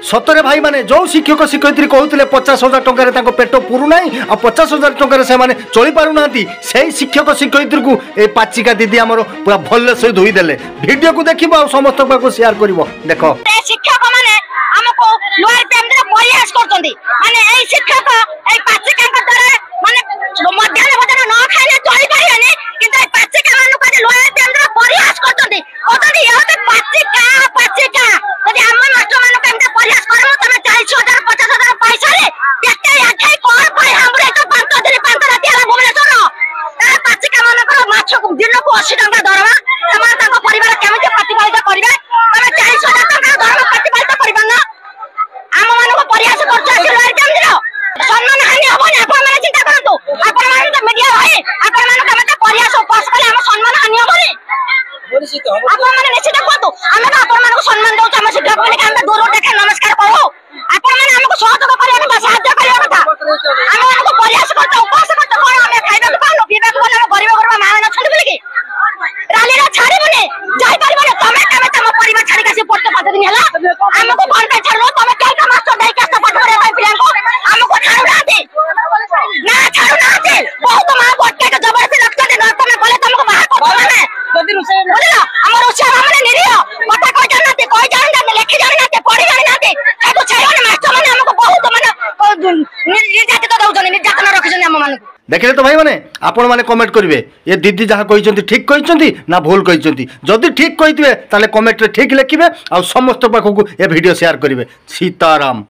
सतरे भाई माने जो शिक्षक शिक्षयित्री कहते 50,000 टकर पेट पुरुना आ 50,000 टकर से चली पारना से शिक्षक शिक्षयित्री को ए पाचिका दीदी आमर पूरा भल से धोईदेले भिडियो को देख समस्त पाक शेयर कर देख शिक्षक माने हमको लोअर प्राइमरी प्रयास करछंदी माने ए शिक्षक ए पाचिका के द्वारा माने मध्याह्न भोजन न खाइले चली पारियानी किंतु ए पाचिका मानु को लोअर प्राइमरी प्रयास करछंदी ओतनी एते पाचिका पाचिका यदि हम मास्टर मानु के प्रयास करमु तमे 40,000 50,000 पैसा रे पेटे आखे कोर पाई हमरे तो 5 दिन 5 रात आला भुवनेश्वर ए पाचिका मानु को माछ को दिन को 80 टका दरमा तमा ताको परिवार केमिति प्रतिपालित करिवे तमे 40,000 टका दरमा प्रतिपालित करिबा ना हम मानु को प्रयास करछ लोअर प्राइमरी सम्मान हानि होबनी आपण माने चिंता करंतु आपण माने तो मीडिया भाई आपण माने तमे तो प्रयास उपवास कले हम सम्मान हानि होबनी आपण माने निश्चित कहतु हम आपण माने को सम्मान दउ हम शिक्षक माने हम दूर देखे नमस्कार करू आपण माने हमको सहयोग करिया का सहायता करिया का हम माने को प्रयास करत उपवास करत कोन हम खाइबा को पालो पीबा को पालो गरीब गरीब मां न छंद बोली राली रा छाड़ी बने जाई परिबा तमे तम परिवार छाड़ी का से पड़ते 5 दिन हला हमको कोन पे छाड़ो तमे केटा मास्टर दई के पाठ करे भाई पिलान को हमको छाड़ो ना दे ना छाड़ो ना दे बहुत मां बट्टे के जबरदस्ती रखते दे घर में बोले तुमको बाहर को माने जदी रुसे बोलिला हमर उसे हमने निरियो पता कोई जानते कोई जानते लेखि जानते पढ़ी जानते ए तो छाड़ो ना मास्टर माने हमको बहुत माने निर्यातित तो दउजन निर्यातन रखजन हम माने देखले तो भाई माने आपण माने कमेंट करिवे ये दीदी जहाँ कहिसंती ठीक कहिसंती ना भूल कहिसंती जदि ठीक कहितबे ताले कमेंट रे ठीक लिखिबे आ समस्त पाखकु ए वीडियो शेयर करिवे सीताराम।